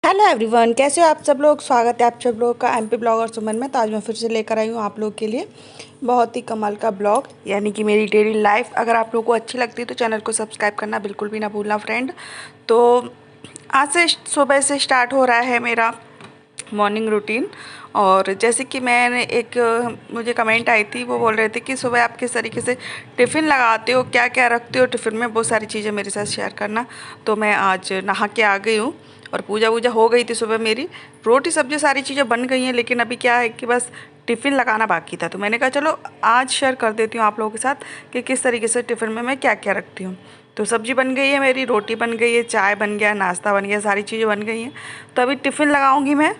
Hello everyone, कैसे हो आप सब लोग। स्वागत है आप सब लोगों का एमपी ब्लॉगर सुमन में। तो आज मैं फिर से लेकर आई हूँ आप लोगों के लिए बहुत ही कमाल का ब्लॉग, यानी कि मेरी डेली लाइफ। अगर आप लोगों को अच्छी लगती है तो चैनल को सब्सक्राइब करना बिल्कुल भी ना भूलना फ्रेंड। तो आज से सुबह से स्टार्ट हो रहा है मेरा मॉर्निंग रूटीन। और जैसे कि मैंने मुझे कमेंट आई थी, वो बोल रहे थे कि सुबह आप किस तरीके से टिफ़िन लगाते हो, क्या क्या रखते हो टिफ़िन में, बहुत सारी चीज़ें मेरे साथ शेयर करना। तो मैं आज नहा के आ गई हूँ और पूजा वूजा हो गई थी सुबह मेरी। रोटी सब्जी सारी चीज़ें बन गई हैं, लेकिन अभी क्या है कि बस टिफ़िन लगाना बाकी था। तो मैंने कहा चलो आज शेयर कर देती हूँ आप लोगों के साथ कि किस तरीके से टिफ़िन में मैं क्या क्या रखती हूँ। तो सब्ज़ी बन गई है मेरी, रोटी बन गई है, चाय बन गया, नाश्ता बन गया, सारी चीज़ें बन गई हैं। तो अभी टिफ़िन लगाऊंगी मैं,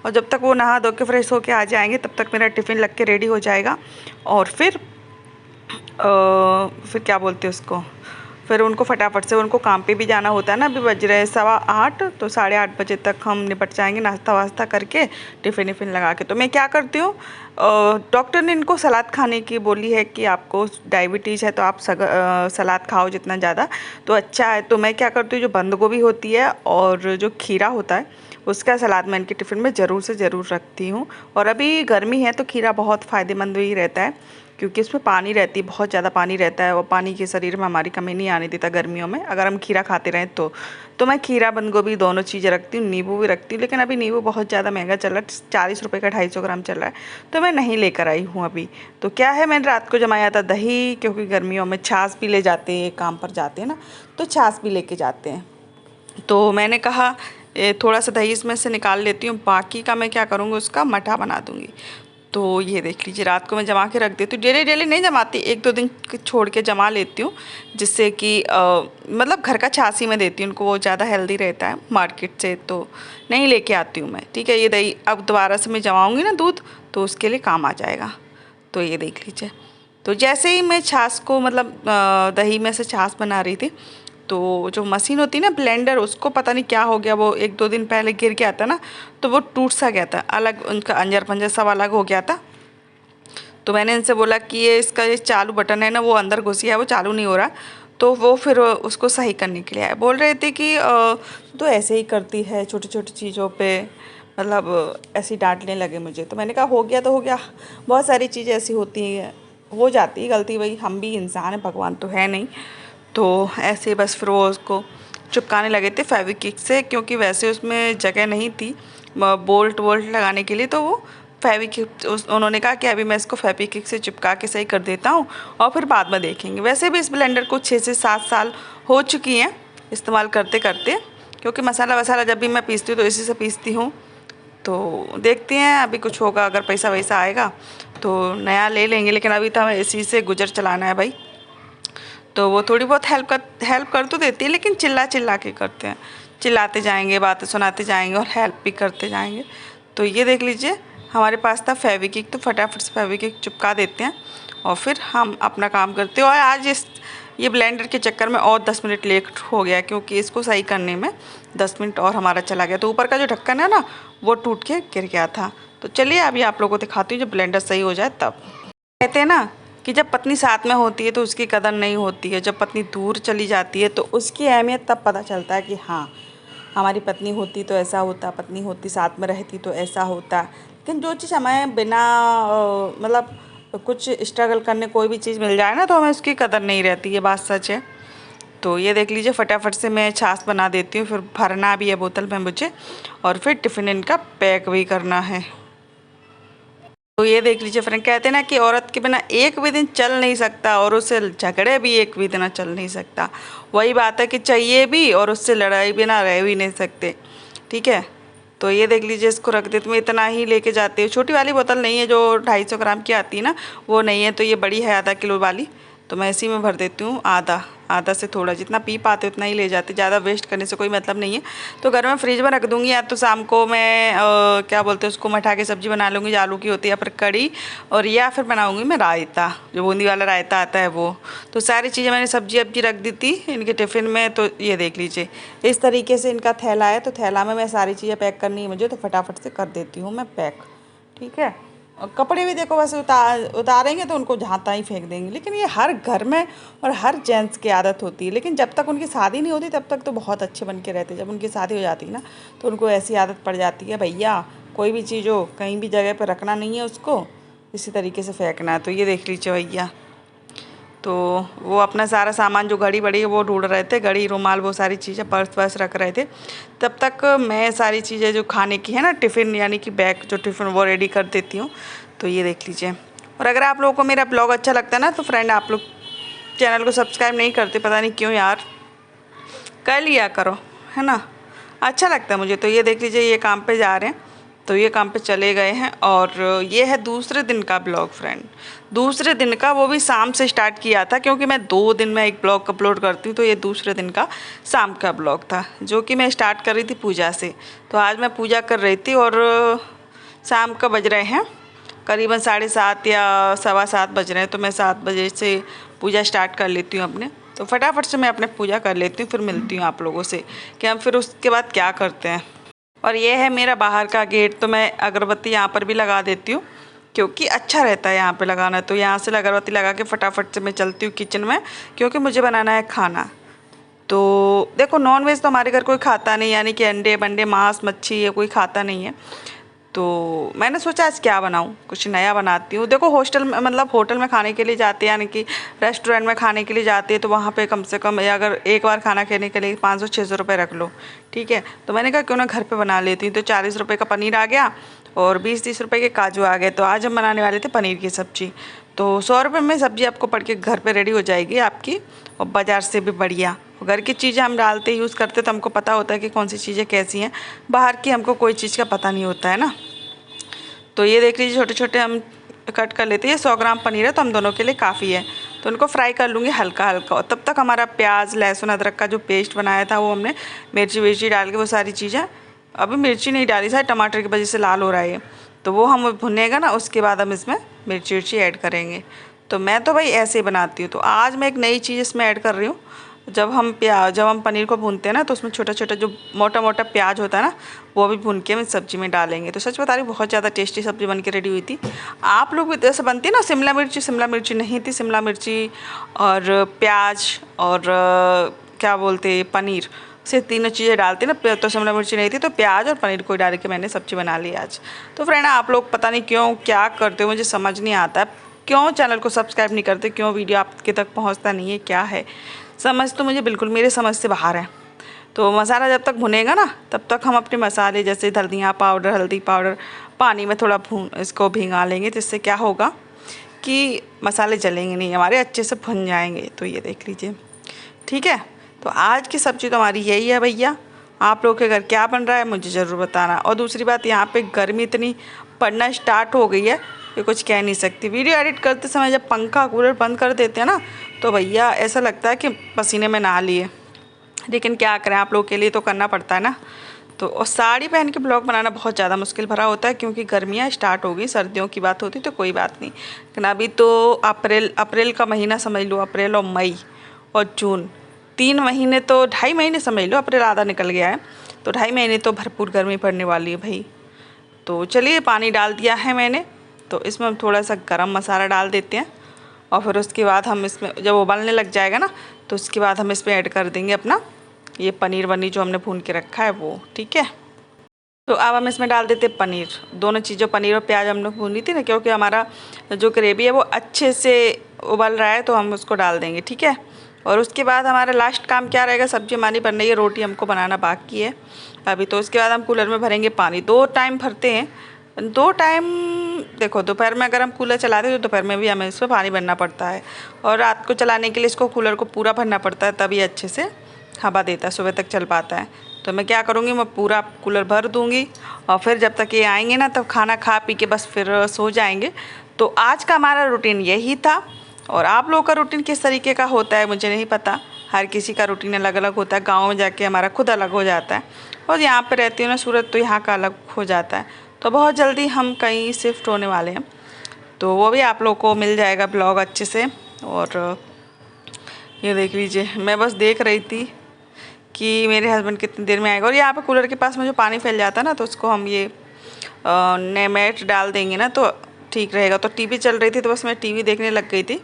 और जब तक वो नहा धो के फ्रेश होके आ जाएंगे तब तक मेरा टिफ़िन लग के रेडी हो जाएगा। और फिर क्या बोलते हैं उसको, फिर उनको फटाफट से उनको काम पे भी जाना होता है ना। अभी बज रहे हैं 8:15, तो 8:30 बजे तक हम निपट जाएंगे नाश्ता वास्ता करके, टिफ़िन विफ़िन लगा के। तो मैं क्या करती हूँ, डॉक्टर ने इनको सलाद खाने की बोली है कि आपको डायबिटीज़ है तो आप सलाद खाओ जितना ज़्यादा तो अच्छा है। तो मैं क्या करती हूँ, जो बंद गोभी होती है और जो खीरा होता है उसका सलाद मैं इनके टिफ़िन में ज़रूर से ज़रूर रखती हूँ। और अभी गर्मी है तो खीरा बहुत फ़ायदेमंद ही रहता है, क्योंकि इसमें पानी रहती है, बहुत ज़्यादा पानी रहता है, और पानी के शरीर में हमारी कमी नहीं आने देता गर्मियों में अगर हम खीरा खाते रहें तो मैं खीरा बंद गोभी दोनों चीज़ें रखती हूँ, नींबू भी रखती हूँ। लेकिन अभी नींबू बहुत ज़्यादा महंगा चल रहा है, 40 रुपये का 250 ग्राम चल रहा है, तो मैं नहीं लेकर आई हूँ अभी। तो क्या है, मैंने रात को जमाया था दही, क्योंकि गर्मियों में छाछ भी ले जाते हैं, काम पर जाते हैं ना तो छाछ भी लेके जाते हैं। तो मैंने कहा थोड़ा सा दही इसमें से निकाल लेती हूँ, बाकी का मैं क्या करूँगी, उसका मठा बना दूँगी। तो ये देख लीजिए, रात को मैं जमा के रख देती हूँ, डेली डेली नहीं जमाती, 1-2 दिन छोड़ के जमा लेती हूँ, जिससे कि मतलब घर का छाछ में देती हूँ उनको, वो ज़्यादा हेल्दी रहता है। मार्केट से तो नहीं लेके आती हूँ मैं, ठीक है। ये दही अब दोबारा से मैं जमाऊँगी ना दूध, तो उसके लिए काम आ जाएगा। तो ये देख लीजिए, तो जैसे ही मैं छाछ को मतलब दही में से छाछ बना रही थी, तो जो मशीन होती है ना ब्लेंडर, उसको पता नहीं क्या हो गया, वो 1-2 दिन पहले गिर गया था ना, तो वो टूट सा गया था, अलग उनका अंजर पंजर सब अलग हो गया था। तो मैंने इनसे बोला कि इसका ये चालू बटन है ना, वो अंदर घुसी है, वो चालू नहीं हो रहा। तो वो फिर उसको सही करने के लिए आए, बोल रहे थे कि तो ऐसे ही करती है छोटी छोटी चीज़ों पे, मतलब ऐसी डांटने लगे मुझे। तो मैंने कहा हो गया तो हो गया, बहुत सारी चीज़ें ऐसी होती हैं, हो जाती है गलती, भाई हम भी इंसान हैं, भगवान तो है नहीं। तो ऐसे बस फिर वो उसको चिपकाने लगे थे फेविक्विक से, क्योंकि वैसे उसमें जगह नहीं थी बोल्ट वोल्ट लगाने के लिए। तो वो फेविक्विक, उन्होंने कहा कि अभी मैं इसको फेविक्विक से चिपका के सही कर देता हूँ और फिर बाद में देखेंगे। वैसे भी इस ब्लेंडर को 6 से 7 साल हो चुकी हैं इस्तेमाल करते करते, क्योंकि मसाला वसाला जब भी मैं पीसती हूँ तो इसी से पीसती हूँ। तो देखते हैं अभी कुछ होगा, अगर पैसा वैसा आएगा तो नया ले लेंगे, लेकिन अभी तो हमें इसी से गुजर चलाना है भाई। तो वो थोड़ी बहुत हेल्प कर तो देती है, लेकिन चिल्ला चिल्ला के करते हैं, चिल्लाते जाएंगे, बातें सुनाते जाएंगे और हेल्प भी करते जाएंगे। तो ये देख लीजिए, हमारे पास था फेविक्विक, तो फटाफट से फेविक्विक चिपका देते हैं और फिर हम अपना काम करते हैं। और आज ये ब्लेंडर के चक्कर में और 10 मिनट लेट हो गया, क्योंकि इसको सही करने में 10 मिनट और हमारा चला गया। तो ऊपर का जो ढक्कन है ना, वो टूट के गिर गया था। तो चलिए अभी आप लोगों को दिखाती हूँ जब ब्लेंडर सही हो जाए तब। कहते हैं ना कि जब पत्नी साथ में होती है तो उसकी कदर नहीं होती है, जब पत्नी दूर चली जाती है तो उसकी अहमियत तब पता चलता है कि हाँ, हमारी पत्नी होती तो ऐसा होता, पत्नी होती साथ में रहती तो ऐसा होता। लेकिन जो चीज़ हमें बिना मतलब कुछ स्ट्रगल करने कोई भी चीज़ मिल जाए ना, तो हमें उसकी कदर नहीं रहती, ये बात सच है। तो ये देख लीजिए, फटाफट से मैं छाछ बना देती हूँ, फिर भरना भी है बोतल में मुझे, और फिर टिफ़िन इनका पैक भी करना है। तो ये देख लीजिए फ्रेंड, कहते हैं ना कि औरत के बिना एक भी दिन चल नहीं सकता, और उससे झगड़े भी एक भी दिन चल नहीं सकता। वही बात है कि चाहिए भी और उससे लड़ाई बिना रह भी नहीं सकते, ठीक है। तो ये देख लीजिए, इसको रख देती हूँ, इतना ही लेके जाती हूँ। छोटी वाली बोतल नहीं है, जो 250 ग्राम की आती है ना, वो नहीं है, तो ये बड़ी है आधा किलो वाली, तो मैं इसी में भर देती हूँ। आधा आधा से थोड़ा, जितना पी पाते उतना ही ले जाते, ज़्यादा वेस्ट करने से कोई मतलब नहीं है। तो घर में फ्रिज में रख दूँगी, या तो शाम को मैं क्या बोलते हैं उसको, मठा की सब्ज़ी बना लूँगी, आलू की होती है, या फिर कड़ी, और या फिर बनाऊँगी मैं रायता, जो बूंदी वाला रायता आता है वो। तो सारी चीज़ें मैंने सब्जी अब्जी रख दी थी इनके टिफ़िन में। तो ये देख लीजिए, इस तरीके से इनका थैला है, तो थैला में मैं सारी चीज़ें पैक करनी है मुझे, तो फटाफट से कर देती हूँ मैं पैक, ठीक है। और कपड़े भी देखो बस उतारेंगे तो उनको जहाँ तहाँ ही फेंक देंगे। लेकिन ये हर घर में और हर जेंट्स की आदत होती है, लेकिन जब तक उनकी शादी नहीं होती तब तक तो बहुत अच्छे बन के रहते। जब उनकी शादी हो जाती है ना तो उनको ऐसी आदत पड़ जाती है, भैया कोई भी चीज़ हो कहीं भी जगह पर रखना नहीं है, उसको इसी तरीके से फेंकना है। तो ये देख लीजिए भैया, तो वो अपना सारा सामान जो घड़ी बड़ी है वो ढूंढ रहे थे, घड़ी रुमाल वो सारी चीज़ें पर्स वर्स रख रहे थे। तब तक मैं सारी चीज़ें जो खाने की है ना, टिफ़िन यानी कि बैग जो टिफ़िन वो रेडी कर देती हूँ। तो ये देख लीजिए। और अगर आप लोगों को मेरा ब्लॉग अच्छा लगता है ना तो फ्रेंड आप लोग चैनल को सब्सक्राइब नहीं करते, पता नहीं क्यों यार, कर लिया करो, है ना, अच्छा लगता है मुझे। तो ये देख लीजिए, ये काम पे जा रहे हैं, तो ये काम पे चले गए हैं। और ये है दूसरे दिन का ब्लॉग फ्रेंड, दूसरे दिन का, वो भी शाम से स्टार्ट किया था क्योंकि मैं 2 दिन में एक ब्लॉग अपलोड करती हूँ। तो ये दूसरे दिन का शाम का ब्लॉग था जो कि मैं स्टार्ट कर रही थी पूजा से। तो आज मैं पूजा कर रही थी और शाम का बज रहे हैं करीबन 7:30 या 7:15 बज रहे हैं। तो मैं 7 बजे से पूजा स्टार्ट कर लेती हूँ अपने। तो फटाफट से मैं अपने पूजा कर लेती हूँ, फिर मिलती हूँ आप लोगों से कि हम फिर उसके बाद क्या करते हैं। और ये है मेरा बाहर का गेट, तो मैं अगरबत्ती यहाँ पर भी लगा देती हूँ क्योंकि अच्छा रहता है यहाँ पे लगाना। तो यहाँ से अगरबत्ती लगा के फटाफट से मैं चलती हूँ किचन में क्योंकि मुझे बनाना है खाना। तो देखो नॉन वेज तो हमारे घर कोई खाता नहीं, यानी कि अंडे बंडे मांस मच्छी ये कोई खाता नहीं है। तो मैंने सोचा आज क्या बनाऊँ, कुछ नया बनाती हूँ। देखो हॉस्टल में मतलब होटल में खाने के लिए जाते हैं, यानी कि रेस्टोरेंट में खाने के लिए जाते हैं, तो वहाँ पे कम से कम अगर एक बार खाना खाने के लिए 500-600 रुपये रख लो, ठीक है। तो मैंने कहा क्यों ना घर पे बना लेती हूँ। तो 40 रुपये का पनीर आ गया और 20-30 रुपये के काजू आ गए। तो आज हम बनाने वाले थे पनीर की सब्ज़ी। तो 100 रुपये में सब्ज़ी आपको पड़ के घर पर रेडी हो जाएगी आपकी, और बाज़ार से भी बढ़िया। घर की चीज़ें हम डालते यूज़ करते तो हमको पता होता है कि कौन सी चीज़ें कैसी हैं, बाहर की हमको कोई चीज़ का पता नहीं होता है ना। तो ये देख लीजिए छोटे छोटे हम कट कर लेते हैं। 100 ग्राम पनीर है तो हम दोनों के लिए काफ़ी है। तो उनको फ्राई कर लूँगी हल्का हल्का। और तब तक हमारा प्याज लहसुन अदरक का जो पेस्ट बनाया था वो हमने मिर्ची विर्ची डाल के वो सारी चीज़ें, अभी मिर्ची नहीं डाली, शायद टमाटर की वजह से लाल हो रहा है, तो वो हम भुनेगा ना, उसके बाद हम इसमें मिर्ची विर्ची ऐड करेंगे। तो मैं तो भाई ऐसे ही बनाती हूँ। तो आज मैं एक नई चीज़ इसमें ऐड कर रही हूँ। जब हम पनीर को भूनते हैं ना तो उसमें छोटा छोटा जो मोटा मोटा प्याज होता है ना वो भी भून के हम सब्ज़ी में डालेंगे। तो सच बता रही बहुत ज़्यादा टेस्टी सब्ज़ी बन के रेडी हुई थी। आप लोग भी जैसे बनती है ना, शिमला मिर्ची नहीं थी, शिमला मिर्ची और प्याज और क्या बोलते पनीर, से तीनों चीज़ें डालती ना। तो शिमला मिर्ची नहीं थी तो प्याज और पनीर को डाल के मैंने सब्ज़ी बना ली आज। तो फ्रेंड आप लोग पता नहीं क्यों क्या करते हो, मुझे समझ नहीं आता, क्यों चैनल को सब्सक्राइब नहीं करते, क्यों वीडियो आपके तक पहुँचता नहीं है, क्या है समझ तो मुझे बिल्कुल मेरे समझ से बाहर है। तो मसाला जब तक भुनेगा ना तब तक हम अपने मसाले जैसे धनिया पाउडर हल्दी पाउडर पानी में थोड़ा इसको भिंगा लेंगे, जिससे क्या होगा कि मसाले जलेंगे नहीं, हमारे अच्छे से भुन जाएंगे। तो ये देख लीजिए, ठीक है। तो आज की सब्ज़ी तो हमारी यही है भैया। आप लोग के घर क्या बन रहा है मुझे ज़रूर बताना। और दूसरी बात, यहाँ पे गर्मी इतनी पड़ना स्टार्ट हो गई है ये कुछ कह नहीं सकती। वीडियो एडिट करते समय जब पंखा कूलर बंद कर देते हैं ना तो भैया ऐसा लगता है कि पसीने में नहा लिए, लेकिन क्या करें, आप लोगों के लिए तो करना पड़ता है ना। तो और साड़ी पहन के ब्लॉग बनाना बहुत ज़्यादा मुश्किल भरा होता है क्योंकि गर्मियाँ स्टार्ट हो गई, सर्दियों की बात होती तो कोई बात नहीं, लेकिन अभी तो अप्रैल का महीना समझ लो, अप्रैल और मई और जून 3 महीने, तो 2.5 महीने समझ लो, अप्रैल आधा निकल गया है, तो 2.5 महीने तो भरपूर गर्मी पड़ने वाली है भाई। तो चलिए पानी डाल दिया है मैंने, तो इसमें हम थोड़ा सा गरम मसाला डाल देते हैं और फिर उसके बाद हम इसमें जब उबलने लग जाएगा ना तो उसके बाद हम इसमें ऐड कर देंगे अपना ये पनीर वनीर जो हमने भून के रखा है वो, ठीक है। तो अब हम इसमें डाल देते पनीर, दोनों चीज़ों पनीर और प्याज हमने भूनी थी ना, क्योंकि हमारा जो ग्रेवी है वो अच्छे से उबल रहा है तो हम उसको डाल देंगे, ठीक है। और उसके बाद हमारा लास्ट काम क्या रहेगा, सब्जी हमारी बन रही है, रोटी हमको बनाना बाकी है अभी। तो उसके बाद हम कूलर में भरेंगे पानी, 2 टाइम भरते हैं, 2 टाइम। देखो दोपहर में अगर हम कूलर चलाते हैं तो दोपहर में भी हमें इसमें पानी भरना पड़ता है, और रात को चलाने के लिए इसको कूलर को पूरा भरना पड़ता है, तभी अच्छे से हवा देता है, सुबह तक चल पाता है। तो मैं क्या करूँगी, मैं पूरा कूलर भर दूँगी और फिर जब तक ये आएंगे ना तब खाना खा पी के बस फिर सो जाएंगे। तो आज का हमारा रूटीन यही था। और आप लोगों का रूटीन किस तरीके का होता है मुझे नहीं पता, हर किसी का रूटीन अलग अलग होता है। गाँव में जाके हमारा खुद अलग हो जाता है, और यहाँ पर रहती हूँ ना सूरत, तो यहाँ का अलग हो जाता है। तो बहुत जल्दी हम कहीं शिफ्ट होने वाले हैं, तो वो भी आप लोगों को मिल जाएगा ब्लॉग अच्छे से। और ये देख लीजिए, मैं बस देख रही थी कि मेरे हस्बैंड कितनी देर में आएगा। और यहाँ पे कूलर के पास में जो पानी फैल जाता है ना तो उसको हम ये नेमेट डाल देंगे ना तो ठीक रहेगा। तो टीवी चल रही थी तो बस मैं टीवी देखने लग गई थी।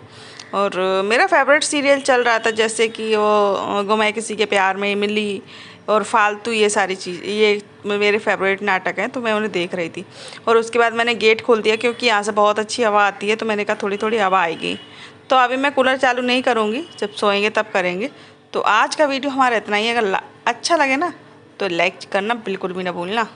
और मेरा फेवरेट सीरियल चल रहा था, जैसे कि वो गुम है किसी के प्यार में, मिली और फालतू, ये सारी चीज़, ये मेरे फेवरेट नाटक हैं, तो मैं उन्हें देख रही थी। और उसके बाद मैंने गेट खोल दिया क्योंकि यहाँ से बहुत अच्छी हवा आती है, तो मैंने कहा थोड़ी थोड़ी हवा आएगी। तो अभी मैं कूलर चालू नहीं करूँगी, जब सोएंगे तब करेंगे। तो आज का वीडियो हमारा इतना ही। अगर अच्छा लगे ना तो लाइक करना बिल्कुल भी ना भूलना।